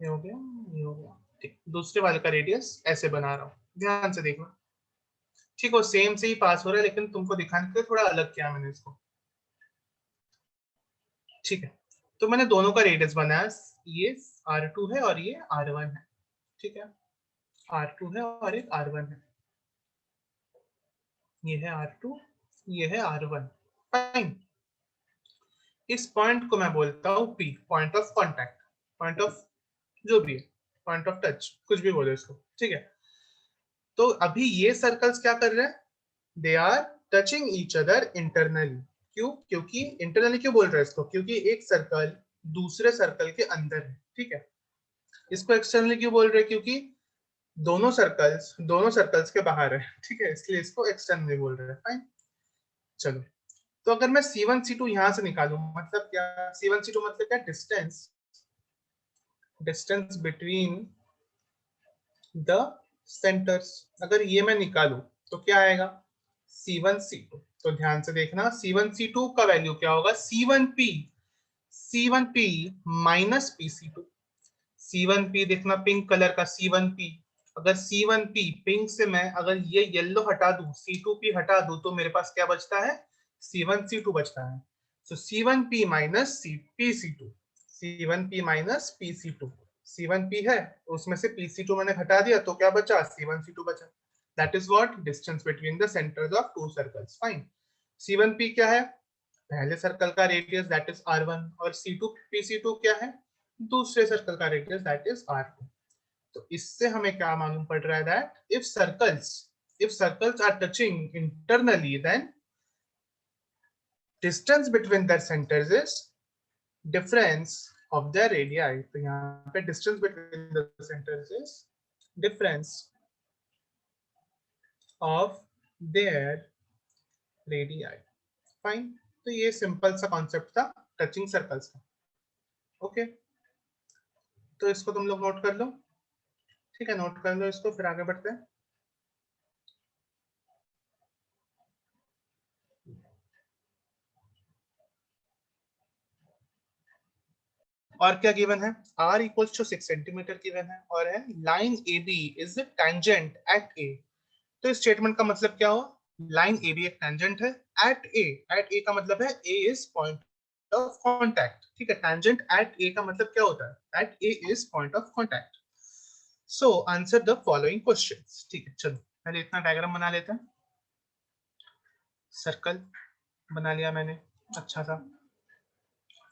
ये हो गया, ये हो गया, ठीक। दूसरे वाले का रेडियस ऐसे बना रहा हूँ, ध्यान से देखना, ठीक है। सेम से ही पास हो रहा है, लेकिन तुमको दिखाने के लिए थोड़ा अलग किया मैंने इसको, ठीक है। तो मैंने दोनों का रेडियस बनाया, ये R2 है और ये R1 है, ठीक है। R2 है और एक R1 है, ये है R2, ये है R1, फाइन। इस पॉइंट को मैं बोलता हूँ P, point of contact, point of जो भी है, पॉइंट ऑफ टच, कुछ भी बोलो इसको, ठीक है। तो अभी ये सर्कल्स क्या कर रहे हैं, they are touching each other internally. क्यों, क्योंकि इंटरनली क्यों बोल रहे हैं इसको, क्योंकि एक सर्कल दूसरे सर्कल के अंदर है, ठीक है। इसको एक्सटर्नली क्यों बोल रहे हैं, क्योंकि दोनों सर्कल्स के बाहर है, ठीक है, इसलिए इसको एक्सटर्नली बोल रहे हैं, फाइन। चलो, तो अगर मैं C1 C2 यहां से निकालू, मतलब क्या, C1 C2 मतलब क्या, distance, distance between the centres. अगर ये मैं निकालू तो क्या आएगा, C1 C2। तो ध्यान से देखना, C1 C2 का वैल्यू क्या होगा, C1P माइनस PC2। C1P देखना, पिंक कलर का C1P, अगर C1P पिंक से मैं अगर ये येलो हटा दूं, C2P हटा दूं, तो मेरे पास क्या बचता है, C1 C2 बचता है। सो C1P minus PC2, C1P minus PC2, C1P है, उसमें से PC2 मैंने हटा दिया, तो क्या बचा, C1 C2 बचा। That is what, distance between the centres of to circles, fine. C1P क्या है, पहले सर्कल का रेडियस, दैट इज R1, और C2 PC2 क्या है, दूसरे सर्कल का रेडियस, दैट इज R2। तो इससे हमें क्या मालूम पड़ रहा है, that if circles are touching internally, then distance between their centres is difference of their radii। तो यहाँ पे distance between the centres is difference of their radii, फाइन। तो ये सिंपल सा कॉन्सेप्ट था टचिंग सर्कल्स का, ओके। तो इसको तुम लोग नोट कर लो, ठीक है, नोट कर लो इसको, फिर आगे बढ़ते हैं। और क्या गिवन है, r equals to 6 centimetre given है, और है line A B is tangent at A. तो इस स्टेटमेंट का मतलब क्या हुआ, लाइन ए बी एक टेंजेंट है एट ए का मतलब है A is point of contact, ठीक है। टेंजेंट एट ए का मतलब क्या होता है, at A is point of contact. So answer the following questions, ठीक है। चलो पहले इतना डायग्राम बना लेते हैं, सर्कल बना लिया मैंने अच्छा सा,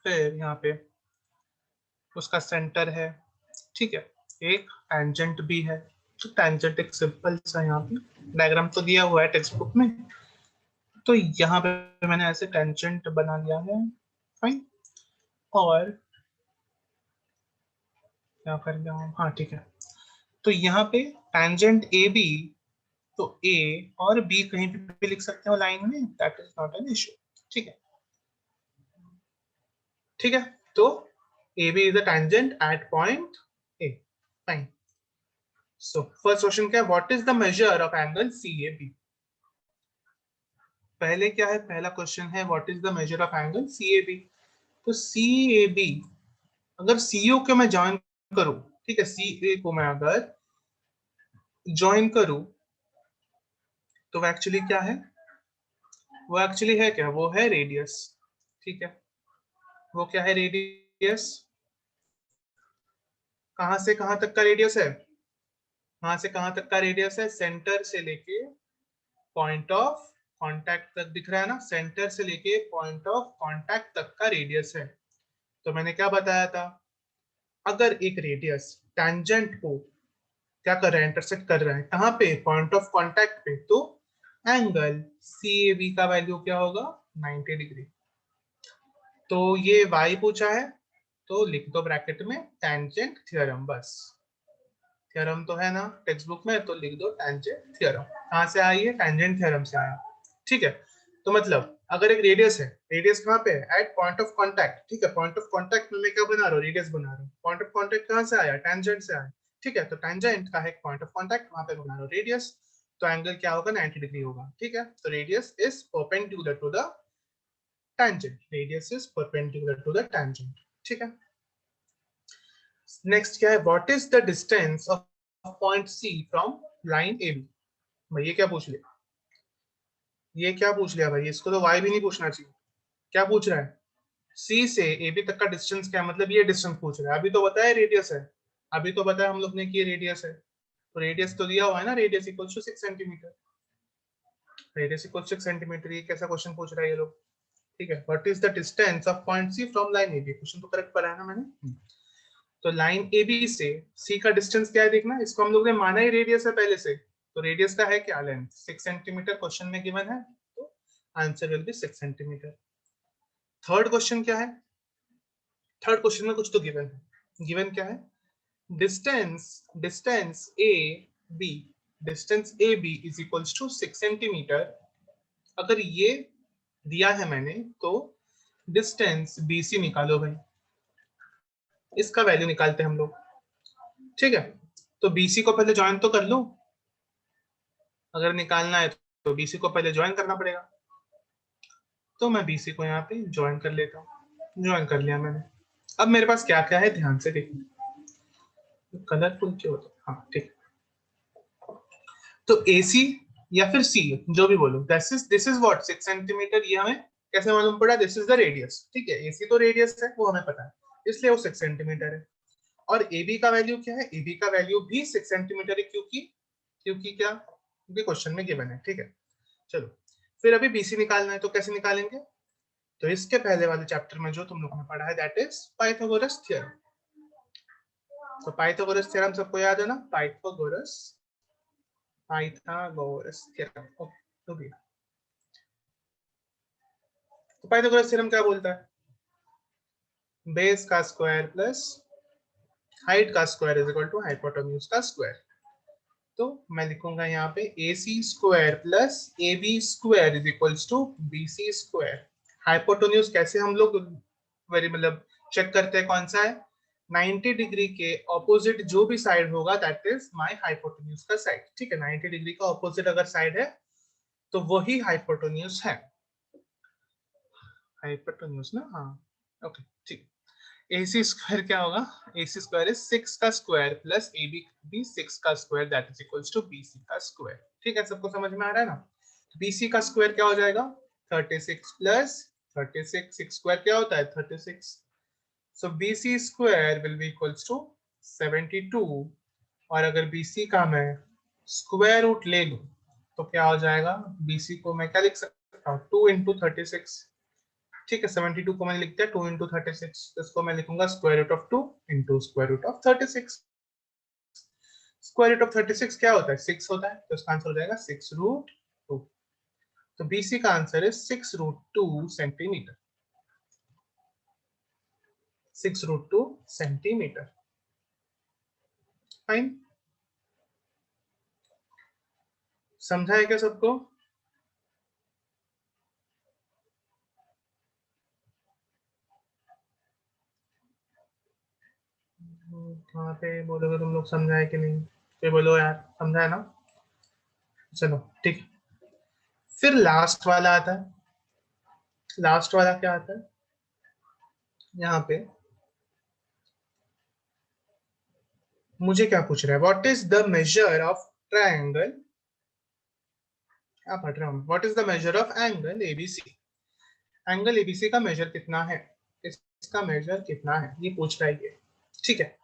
फिर यहाँ पे उसका सेंटर है, ठीक है, एक टेंजेंट भी है। तो टेंजेंट एक सिंपल सा यहाँ पे डायग्राम तो दिया हुआ है टेक्स्ट बुक में, तो यहाँ पे मैंने ऐसे टेंजेंट बना लिया है, फाइन। और क्या कर लिया हूँ, हाँ ठीक है। तो यहाँ पे टेंजेंट ए बी, तो ए और बी कहीं भी लिख सकते हो लाइन में, that is not an issue, ठीक है, ठीक है। तो A B is a tangent at point A, fine. So first question क्या है, what is the measure of angle C A B. पहले क्या है, पहला क्वेश्चन है what is the measure of angle C A B. तो सी ए बी, अगर सीओ को मैं ज्वाइन करूं, ठीक है, सी ए को मैं अगर ज्वाइन करूं, तो एक्चुअली क्या है, वो एक्चुअली है क्या, वो है रेडियस। ठीक है, वो क्या है, रेडियस। कहां से कहां तक का रेडियस है, कहां से कहां तक का रेडियस है, सेंटर से लेके पॉइंट ऑफ कांटेक्ट तक, दिख रहा है ना, सेंटर से लेके पॉइंट ऑफ कांटेक्ट तक का रेडियस है। तो मैंने क्या बताया था, अगर एक रेडियस टैंजेंट को क्या कर रहा है, इंटरसेक्ट कर रहा है कहाँ पे, पॉइंट ऑफ कांटेक्ट पे, तो एंगल सी ए बी का वैल्यू क्या होगा, 90 डिग्री। तो ये y पूछा है, तो लिख दो ब्रैकेट में टेंजेंट थ्योरम, बस। थ्योरम तो है ना टेक्स्ट बुक में, तो लिख दो टेंजेंट थ्योरम। कहाँ से आई है, टेंजेंट थ्योरम से आया। ठीक है, तो मतलब अगर एक रेडियस है, रेडियस कहाँ पे है, एट पॉइंट ऑफ कांटेक्ट। ठीक है, पॉइंट ऑफ कांटेक्ट में मैं क्या बना रहा हूँ, रेडियस बना रहा हूँ। पॉइंट ऑफ कांटेक्ट कहाँ से आया, टेंजेंट से आया। ठीक है, तो टेंजेंट का है पॉइंट ऑफ कांटेक्ट, वहां पे बना रहा हूँ रेडियस, तो एंगल क्या होगा, 90 डिग्री होगा। ठीक है, तो radius is perpendicular to the tangent, radius is perpendicular to the tangent। ठीक है, नेक्स्ट क्या है, what is the distance of point C from line A B. भाई ये क्या पूछ लिया, ये क्या पूछ लिया भाई, इसको तो y भी नहीं पूछना चाहिए। क्या पूछ रहा है, सी से ए बी तक का डिस्टेंस क्या, मतलब ये डिस्टेंस पूछ रहा है। अभी तो बताया रेडियस है, अभी तो बताया हम लोग ने कि ये रेडियस है, तो रेडियस तो दिया हुआ है ना, radius equals to 6 centimetre, radius equals 6 centimetre. ये कैसा क्वेश्चन पूछ रहा है ये लोग। ठीक है, what is the distance of point C from line A B, question तो करेक्ट पढ़ा है ना मैंने। तो लाइन ए बी से सी का डिस्टेंस क्या है देखना, इसको हम लोग ने माना ही रेडियस है पहले से, तो रेडियस का है क्या, लेंथ 6 सेंटीमीटर क्वेश्चन में गिवन है, तो answer will be 6 centimetre. Third question क्या है, थर्ड क्वेश्चन में कुछ तो गिवन है, गिवन क्या है, distance distance A B, distance A B is equals to 6 centimetre. अगर ये दिया है मैंने, तो डिस्टेंस बी सी निकालो भाई, इसका वैल्यू निकालते हैं हम लोग। ठीक है, तो बीसी को पहले ज्वाइन तो कर लो, अगर निकालना है तो बीसी को पहले ज्वाइन करना पड़ेगा। तो मैं बीसी को यहाँ पे ज्वाइन कर लेता हूँ, ज्वाइन कर लिया मैंने। अब मेरे पास क्या क्या है ध्यान से देखो, कलरफुल क्यों होता है, हाँ ठीक। तो एसी या फिर सी, जो भी बोलो, दिस इज व्हाट 6 सेंटीमीटर, ये हमें कैसे मालूम पड़ा, दिस इज द रेडियस। ठीक है, एसी तो रेडियस है, वो हमें पता है, इसलिए वो 6 सेंटीमीटर है। और एबी का वैल्यू क्या है, एबी का वैल्यू भी 6 सेंटीमीटर है, क्योंकि क्योंकि क्या, क्योंकि क्वेश्चन में गिवन है। ठीक है, चलो फिर अभी बीसी निकालना है, तो कैसे निकालेंगे, तो इसके पहले वाले चैप्टर में जो तुम लोगों ने पढ़ा है, दैट इज पाइथागोरस थ्योरम। तो पाइथागोरस थ्योरम सबको याद है ना, पाइथागोरस पाइथागोरस थ्योरम। ओके, तो पाइथागोरस थ्योरम क्या बोलता है, बेस का स्क्वायर प्लस हाइट का square is equal to hypotenuse का स्क्वायर। तो मैं लिखूंगा यहाँ पे A C square plus A B square is equals to B C square. Hypotenuse कैसे हम लोग वेरी मतलब चेक करते हैं, कौन सा है, 90 डिग्री के ऑपोजिट जो भी साइड होगा दैट इज माय हाइपोटेन्यूज का साइड। ठीक है, 90 डिग्री का ऑपोजिट अगर साइड है तो वही हाइपोटेन्यूज है, हाइपोटेन्यूज ना, हाँ ओके ठीक। ए सी स्क्वायर क्या होगा, ए सी स्क्वायर इज 6 का स्क्वायर प्लस ए बी भी 6 का square that is equals to B C का स्क्वायर। ठीक है, सबको समझ में आ रहा है ना। बी सी का स्क्वायर क्या हो जाएगा, 36 प्लस 36, 6 स्क्वायर क्या होता है 36, so B C square will be equals to 72। और अगर बी सी का मैं स्क्वायर रूट ले लूं तो क्या हो जाएगा, बीसी को मैं क्या लिख सकता हूँ, 2 इंटू 36। ठीक है, 72 को मैंने लिख दिया 2 इंटू 36, इसको मैं लिखूंगा square root of 2 into square root of 36। Square root of 36 क्या होता है, 6 होता है, तो इसका आंसर हो जाएगा 6 रूट 2। तो बीसी का आंसर है 6 root 2 centimetre, 6 root 2 centimetre. Fine, समझा है क्या सबको। वहां पे बोलोगे तुम लोग समझा है कि नहीं, फिर बोलो यार समझा है ना। चलो ठीक, फिर लास्ट वाला आता है, लास्ट वाला क्या आता है यहाँ पे, मुझे क्या पूछ रहा है, what is the measure of triangle क्या पढ़ रहे हम? What is the measure of angle ABC? Angle ABC का मेजर कितना है, इसका मेजर कितना है, ये पूछ रहा है ये। ठीक है,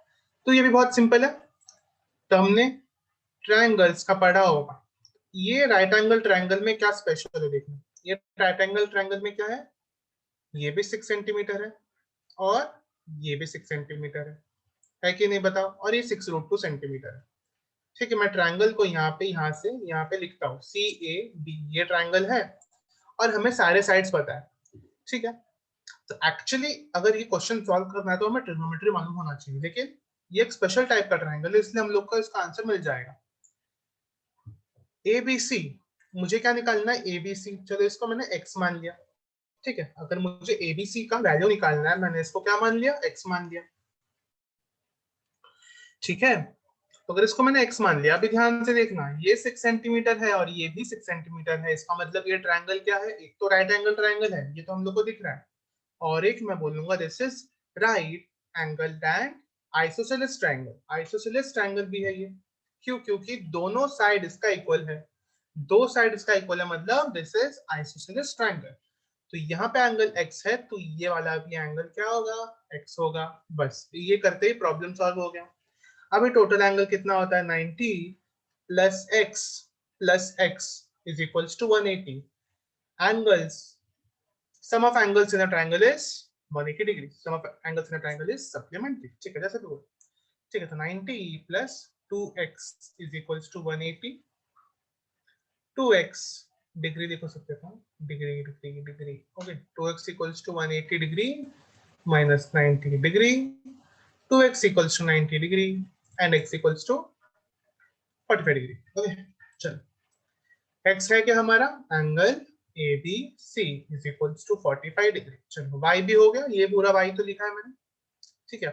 तो ये भी बहुत सिंपल है। तो हमने ट्रायंगल्स का पढ़ा होगा। ये राइट एंगल ट्रायंगल में क्या स्पेशल है देखना। ये राइट एंगल ट्रायंगल में क्या है, ये भी 6 सेंटीमीटर है और ये भी 6 सेंटीमीटर है कि नहीं बताओ, और ये 6√2 सेंटीमीटर है। ठीक है, मैं ट्रायंगल को यहाँ से यहाँ पे लिखता हूँ सी ए बी, ये ट्रायंगल है और हमें सारे साइड्स पता है। ठीक है, तो एक्चुअली अगर ये क्वेश्चन सॉल्व करना है तो हमें ट्रिग्नोमेट्री मालूम होना चाहिए, लेकिन ये एक स्पेशल टाइप का ट्रायंगल है, इसलिए हम लोग को इसका आंसर मिल जाएगा एबीसी। मुझे क्या निकालना है, एबीसी। चलो इसको मैंने एक्स मान लिया। ठीक है, अगर मुझे एबीसी का वैल्यू निकालना है, मैंने इसको क्या मान लिया, एक्स मान लिया। ठीक है, तो अगर इसको मैंने x मान लिया, अभी ध्यान से देखना, ये 6 सेंटीमीटर है और ये भी 6 सेंटीमीटर है, इसका मतलब ये ट्रायंगल क्या है, एक तो राइट एंगल ट्रायंगल है, ये तो हम लोग को दिख रहा है, और एक मैं बोलूंगा this is right angle and isosceles triangle. Isosceles triangle भी है ये, क्यों, क्योंकि दोनों साइड इसका इक्वल है, दो साइड इसका इक्वल है, मतलब दिस इज आइसोसेलेस ट्रायंगल। तो यहाँ पे एंगल x है, तो ये वाला भी एंगल क्या होगा, x होगा। बस ये करते ही प्रॉब्लम सॉल्व हो गया। अभी टोटल एंगल कितना होता है, 90 plus x is equals to 180। Angles, sum of angles in a triangle is 180 degree, sum of angles in a triangle is supplementary. ठीक है, जैसे भी बोलो। ठीक है, तो 90 plus 2x is equals to 180। 2x degree लिख सकते हैं, degree degree degree, okay. 2x equals to 180 degree minus 90 degree, 2x equals to 90 degree and x equals to 45 degree. Okay, चलो x है क्या हमारा, angle A B C is equals to 45 degree. चलो y भी हो गया, ये पूरा y तो लिखा है मैंने। ठीक है,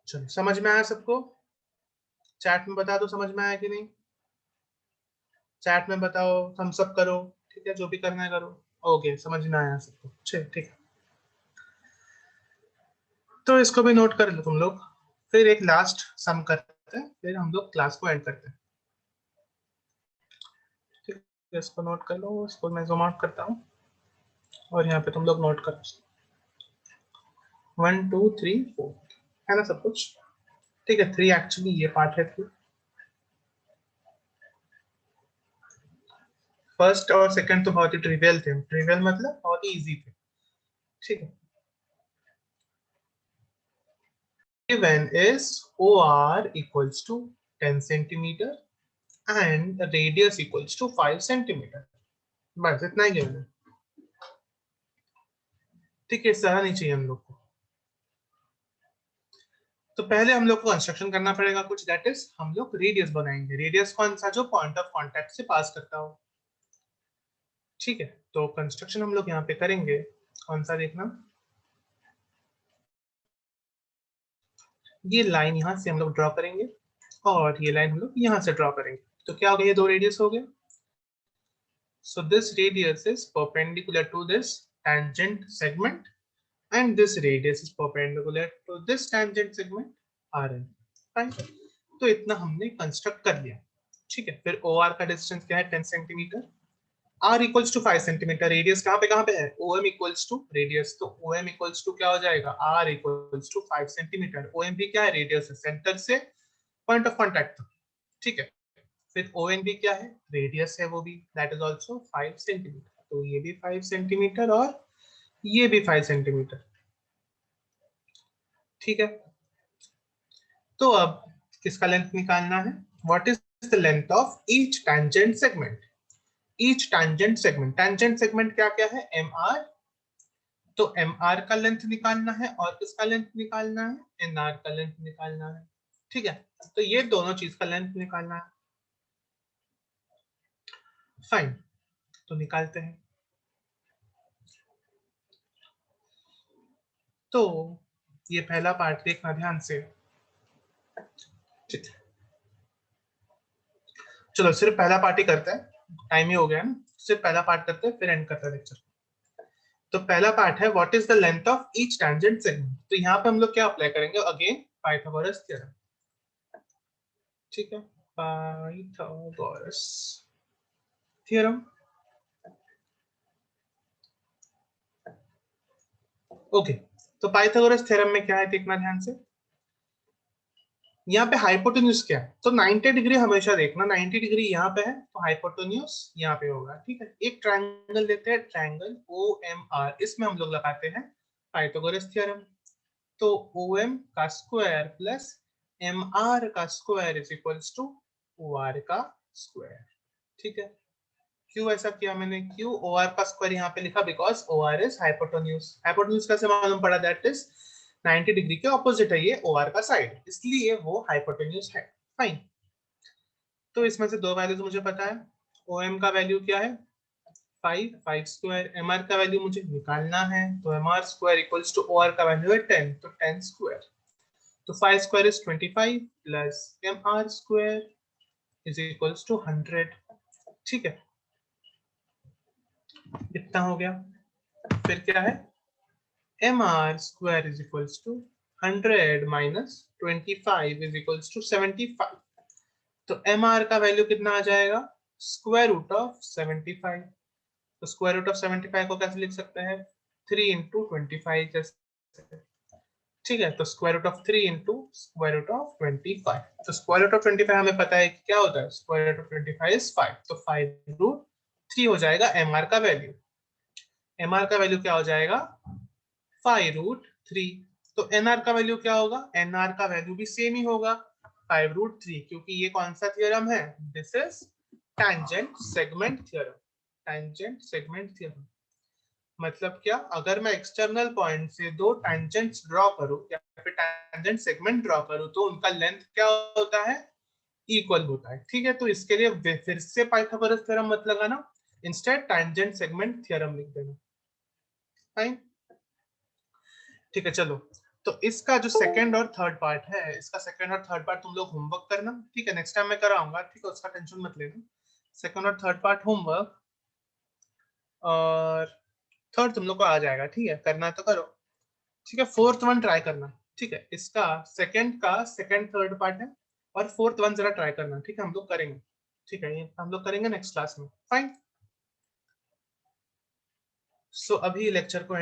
चलो समझ में आया सबको? चैट में बता दो समझ में आया कि नहीं, चैट में बताओ, हम सब करो। ठीक है, जो भी करना है करो। ओके, समझ में आया सबको, चलो ठीक है। तो इसको भी नोट कर लो तुम लोग, फिर एक लास्ट सम करते हैं, फिर हम लोग क्लास को एंड करते हैं। इसको नोट कर लो, इसको मैं जूम आउट करता हूँ और यहाँ पे तुम लोग नोट करो। 1 2 3 4 है ना सब कुछ? ठीक है, 3 एक्चुअली ये पार्ट है। 3 फर्स्ट और सेकंड तो बहुत ही ट्रिवियल थे, ट्रिवियल मतलब बहुत ही इजी थे। ठीक है, given is OR equals to 10 centimeter and radius equals to 5 centimeter। बस इतना ही given है। ठीक है, सारा नहीं चाहिए हम लोग को। तो पहले हम लोग को कंस्ट्रक्शन करना पड़ेगा कुछ, दैट इज हम लोग रेडियस बनाएंगे। रेडियस कौन सा, जो पॉइंट ऑफ कांटेक्ट से पास करता हो। ठीक है, तो कंस्ट्रक्शन हम लोग यहाँ पे करेंगे, कौन सा देखना, ये लाइन यहाँ से हम लोग ड्रॉ करेंगे और ये लाइन हम लोग यहाँ से ड्रॉ करेंगे। तो क्या हो गया, ये दो रेडियस हो गए। So this radius is perpendicular to this tangent segment and this radius is perpendicular to this tangent segment Rn। Fine, तो इतना हमने कंस्ट्रक्ट कर लिया। ठीक है, फिर OR का डिस्टेंस क्या है, 10 centimetre. R equals to 5 centimetre, radius कहाँ पे है, OM इक्वल्स टू रेडियस, तो OM इक्वल्स टू क्या हो जाएगा, R equals to 5 centimetre. OM भी क्या है, रेडियस है, सेंटर से पॉइंट ऑफ कांटेक्ट। ठीक है, फिर ON भी क्या है, रेडियस है वो भी, दैट इज आल्सो 5 सेंटीमीटर। तो ये भी 5 सेंटीमीटर और ये भी 5 सेंटीमीटर। ठीक है, तो अब किसका लेंथ निकालना है, what is the length of each tangent segment. Each tangent segment, tangent segment क्या क्या है, MR, तो MR का लेंथ निकालना है और किसका लेंथ निकालना है, NR का लेंथ निकालना है। ठीक है, तो ये दोनों चीज का लेंथ निकालना है। फाइन, तो निकालते हैं। तो ये पहला पार्ट देखना ध्यान से। चलो सिर्फ पहला पार्ट ही करते हैं, टाइम ही हो गया ना, सिर्फ पहला पार्ट करते हैं फिर एंड करते हैं लेक्चर। तो पहला पार्ट है what is the length of each tangent segment. तो यहाँ पे हम लोग क्या अप्लाई करेंगे, अगेन पाइथागोरस थ्योरम। ठीक है, पाइथागोरस थ्योरम। ओके, तो पाइथागोरस थ्योरम में क्या है देखना ध्यान से। यहाँ पे हाइपोटेन्यूज क्या है, तो 90 डिग्री हमेशा देखना, 90 डिग्री यहाँ पे है तो हाइपोटेन्यूज यहाँ पे होगा, ठीक है। एक ट्रायंगल लेते हैं, ट्रायंगल OMR, इसमें हम लोग लगाते हैं पाइथागोरस थ्योरम। तो OM का स्क्वायर प्लस MR का square is equals to OR का स्क्वायर, ठीक है। क्यों ऐसा किया मैंने, क्यों OR का स्क्वायर यहाँ पे लिखा, because OR is hypotenuse. Hypotenuse कैसे मालूम पड़ा, दैट इज 90 डिग्री के ऑपोजिट है ये OR का साइड, इसलिए वो हाइपोटेन्यूज है। फाइन, तो इसमें से दो वैल्यूज मुझे पता है। OM का वैल्यू क्या है 5, 5 स्क्वायर। MR का वैल्यू मुझे निकालना है, तो MR square equals to OR का वैल्यू है 10, तो 10 स्क्वायर। तो 5 square is 25 plus MR square is equals to 100, ठीक है। इतना हो गया। फिर क्या है, MR square is equals to 100 minus 25 is equals to 75। तो MR का वैल्यू कितना आ जाएगा, स्क्वायर रूट ऑफ 75। तो स्क्वायर रूट ऑफ 75 को कैसे लिख सकते हैं, 3 इंटू 25 जैसे, ठीक है। तो square root of 3 into square root of 25। तो स्क्वायर रूट ऑफ 25 हमें पता है कि क्या होता है, स्क्वायर रूट ऑफ 25 इज 5, तो 5 रूट 3 हो जाएगा MR का वैल्यू। MR का वैल्यू क्या हो जाएगा, 5 रूट 3। तो NR का वैल्यू क्या होगा, NR का वैल्यू भी सेम ही होगा 5 रूट 3, क्योंकि ये कौन सा थ्योरम है, this is tangent segment theorem. Tangent segment theorem मतलब क्या, अगर मैं एक्सटर्नल पॉइंट से दो टैंजेंट्स ड्रॉ करूं या फिर टैंजेंट सेगमेंट ड्रॉ करूं, तो उनका लेंथ क्या होता है, इक्वल होता है, ठीक है। तो इसके लिए फिर से पाइथागोरस थ्योरम मत लगाना, इंस्टेड टैंजेंट सेगमेंट थ्योरम लिख देना। फाइन, ठीक है। चलो, तो इसका जो सेकंड और थर्ड पार्ट है, इसका सेकंड और थर्ड पार्ट तुम लोग होमवर्क करना, ठीक है। नेक्स्ट टाइम मैं कराऊंगा, ठीक है, उसका टेंशन मत लेना। सेकंड और थर्ड पार्ट होमवर्क, और थर्ड तुम लोग को आ जाएगा, ठीक है, करना तो करो, ठीक है। फोर्थ वन ट्राई करना, ठीक है। इसका सेकंड का सेकंड थर्ड पार्ट है, और फोर्थ वन जरा ट्राई करना, ठीक है, हम लोग करेंगे, ठीक है, ये हम लोग करेंगे नेक्स्ट क्लास में। फाइन, सो अभी लेक्चर को